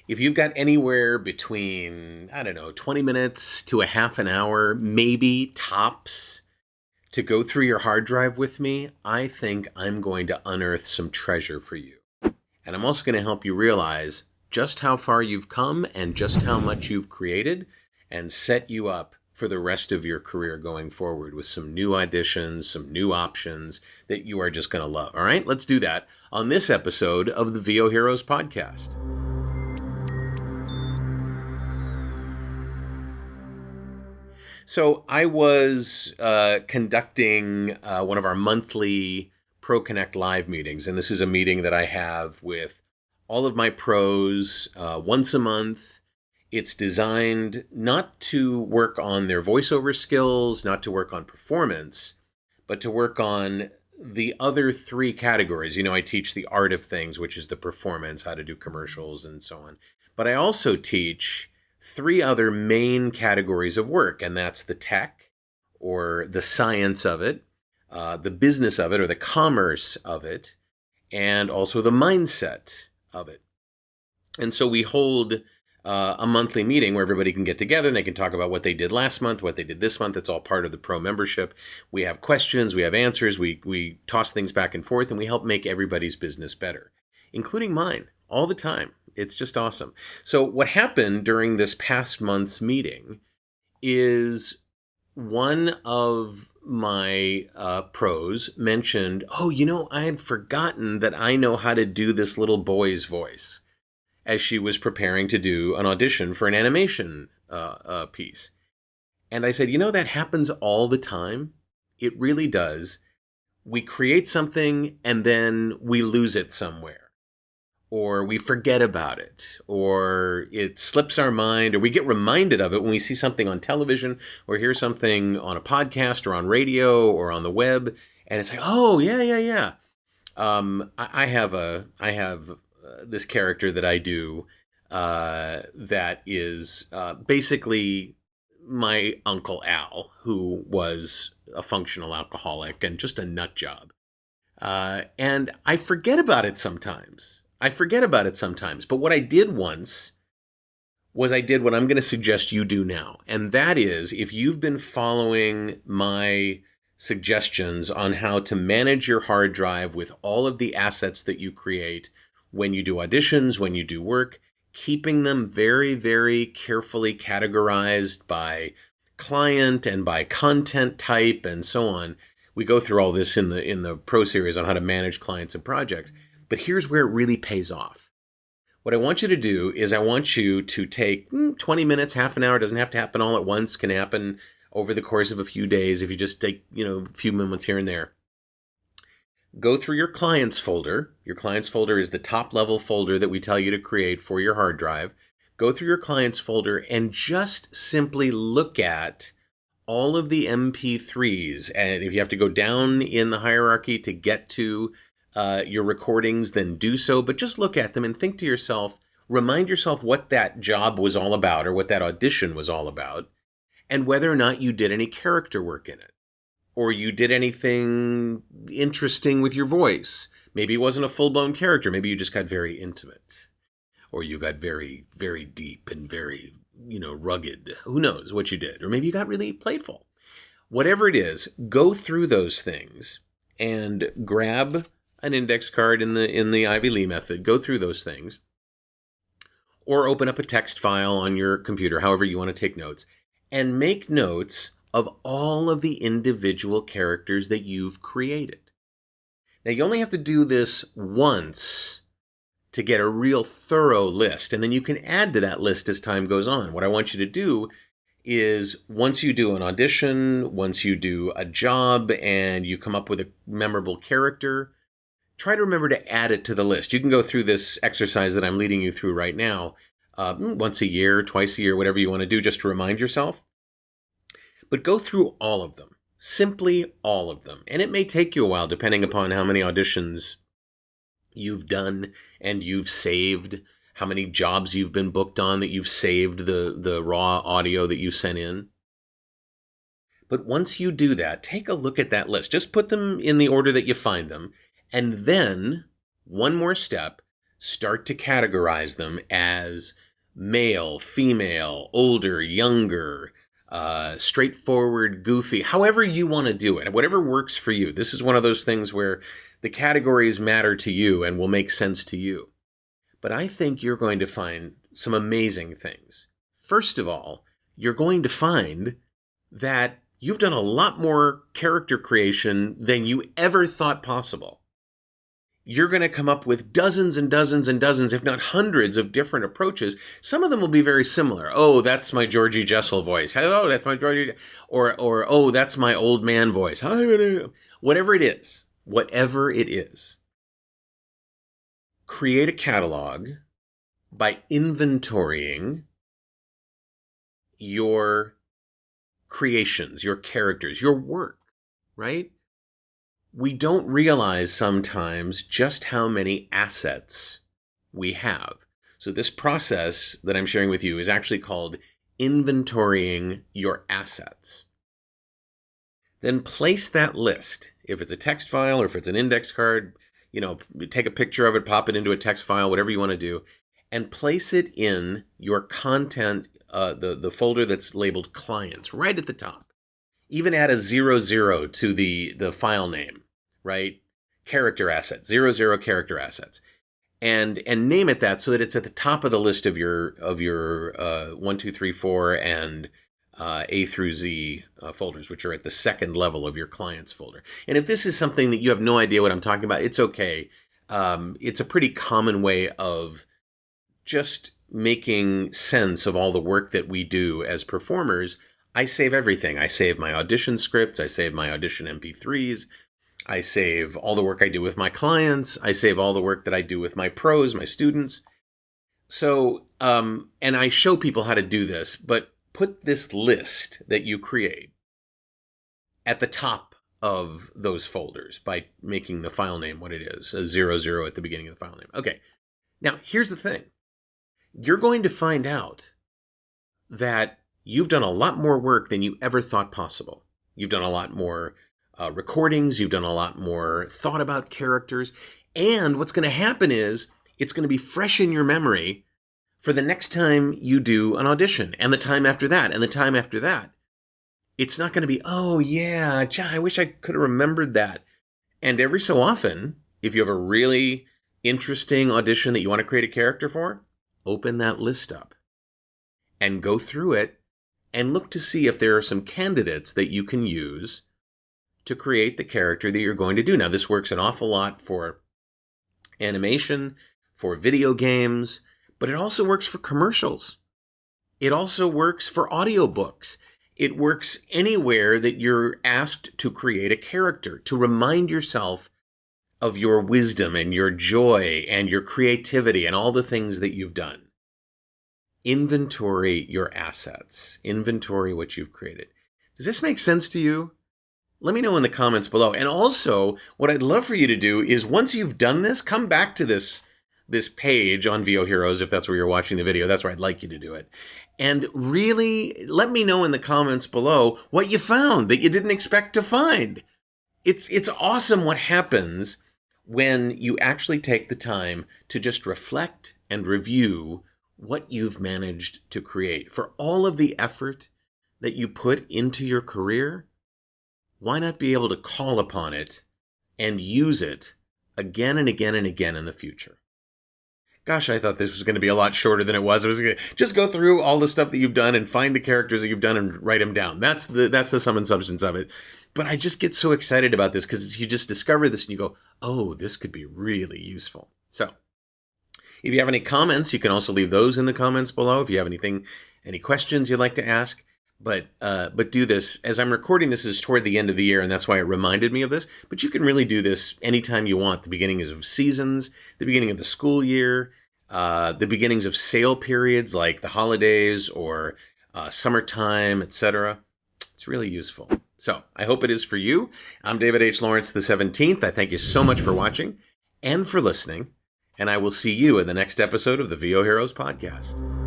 If you've got anywhere between, I don't know, 20 minutes to a half an hour, maybe tops, to go through your hard drive with me, I think I'm going to unearth some treasure for you. And I'm also going to help you realize just how far you've come and just how much you've created and set you up for the rest of your career going forward with some new auditions, some new options that you are just going to love. All right, let's do that on this episode of the VO Heroes podcast. So I was conducting one of our monthly Pro Connect live meetings, and this is a meeting that I have with all of my pros once a month. It's designed not to work on their voiceover skills, not to work on performance, but to work on the other three categories. You know, I teach the art of things, which is the performance, how to do commercials and so on. But I also teach three other main categories of work, and that's the tech or the science of it, the business of it or the commerce of it, and also the mindset of it. And so we hold a monthly meeting where everybody can get together and they can talk about what they did last month, what they did this month. It's all part of the pro membership. We have questions, we have answers, we toss things back and forth, and we help make everybody's business better, including mine, all the time. It's just awesome. So what happened during this past month's meeting is one of my pros mentioned, oh, I had forgotten that I know how to do this little boy's voice, as she was preparing to do an audition for an animation piece. And I said, that happens all the time. It really does. We create something and then we lose it somewhere, or we forget about it, or it slips our mind, or we get reminded of it when we see something on television or hear something on a podcast or on radio or on the web. And it's like, oh, yeah. I have this character that I do that is basically my Uncle Al, who was a functional alcoholic and just a nut job. And I forget about it sometimes. But what I did once was I did what I'm going to suggest you do now. And that is, if you've been following my suggestions on how to manage your hard drive with all of the assets that you create when you do auditions, when you do work, keeping them very, very carefully categorized by client and by content type and so on. We go through all this in the Pro Series on how to manage clients and projects. But here's where it really pays off. What I want you to do is I want you to take 20 minutes, half an hour. Doesn't have to happen all at once. Can happen over the course of a few days if you just take, a few moments here and there. Go through your clients folder. Your clients folder is the top level folder that we tell you to create for your hard drive. Go through your clients folder and just simply look at all of the MP3s. And if you have to go down in the hierarchy to get to your recordings, then do so. But just look at them and think to yourself, remind yourself what that job was all about or what that audition was all about, and whether or not you did any character work in it, or you did anything interesting with your voice. Maybe it wasn't a full-blown character. Maybe you just got very intimate, or you got very, very deep and very, rugged. Who knows what you did? Or maybe you got really playful. Whatever it is, go through those things and grab an index card in the Ivy Lee method. Go through those things, or open up a text file on your computer, however you want to take notes, and make notes of all of the individual characters that you've created. Now, you only have to do this once to get a real thorough list, and then you can add to that list as time goes on. What I want you to do is, once you do an audition, once you do a job, and you come up with a memorable character, try to remember to add it to the list. You can go through this exercise that I'm leading you through right now once a year, twice a year, whatever you want to do, just to remind yourself. But go through all of them, simply all of them. And it may take you a while, depending upon how many auditions you've done and you've saved, how many jobs you've been booked on that you've saved the raw audio that you sent in. But once you do that, take a look at that list. Just put them in the order that you find them. And then, one more step, start to categorize them as male, female, older, younger, straightforward, goofy, however you want to do it, whatever works for you. This is one of those things where the categories matter to you and will make sense to you. But I think you're going to find some amazing things. First of all, you're going to find that you've done a lot more character creation than you ever thought possible. You're going to come up with dozens and dozens and dozens, if not hundreds of different approaches. Some of them will be very similar. Oh, that's my Georgie Jessel voice. Hello, that's my Georgie. Or oh, that's my old man voice. Whatever it is, create a catalog by inventorying your creations, your characters, your work, right? We don't realize sometimes just how many assets we have. So this process that I'm sharing with you is actually called inventorying your assets. Then place that list. If it's a text file or if it's an index card, take a picture of it, pop it into a text file, whatever you want to do, and place it in your content, the folder that's labeled clients, right at the top. Even add a 00 to the file name, right? Character assets, 00 character assets. And name it that so that it's at the top of the list of your 1, 2, 3, 4 and A through Z folders, which are at the second level of your clients folder. And if this is something that you have no idea what I'm talking about, it's okay. It's a pretty common way of just making sense of all the work that we do as performers. I save everything. I save my audition scripts. I save my audition MP3s. I save all the work I do with my clients. I save all the work that I do with my pros, my students. So, and I show people how to do this, but put this list that you create at the top of those folders by making the file name what it is, a 00 at the beginning of the file name. Okay. Now, here's the thing. You're going to find out that you've done a lot more work than you ever thought possible. You've done a lot more recordings. You've done a lot more thought about characters. And what's going to happen is it's going to be fresh in your memory for the next time you do an audition and the time after that and the time after that. It's not going to be, oh yeah, I wish I could have remembered that. And every so often, if you have a really interesting audition that you want to create a character for, open that list up and go through it and look to see if there are some candidates that you can use to create the character that you're going to do. Now, this works an awful lot for animation, for video games, but it also works for commercials. It also works for audiobooks. It works anywhere that you're asked to create a character, to remind yourself of your wisdom and your joy and your creativity and all the things that you've done. Inventory your assets. Inventory what you've created. Does this make sense to you? Let me know in the comments below. And also, what I'd love for you to do is once you've done this, come back to this page on VO Heroes, if that's where you're watching the video. That's where I'd like you to do it. And really let me know in the comments below what you found that you didn't expect to find. It's awesome what happens when you actually take the time to just reflect and review what you've managed to create. For all of the effort that you put into your career, why not be able to call upon it and use it again and again and again in the future? Gosh, I thought this was going to be a lot shorter than it was. It was going to just go through all the stuff that you've done and find the characters that you've done and write them down. That's the sum and substance of it. But I just get so excited about this because you just discover this and you go, oh, this could be really useful. So if you have any comments, you can also leave those in the comments below. If you have any questions you'd like to ask. But do this. As I'm recording, this is toward the end of the year, and that's why it reminded me of this. But you can really do this anytime you want. The beginning of seasons, the beginning of the school year, the beginnings of sale periods like the holidays or summertime, etc. It's really useful. So I hope it is for you. I'm David H. Lawrence the 17th. I thank you so much for watching and for listening, and I will see you in the next episode of the VO Heroes podcast.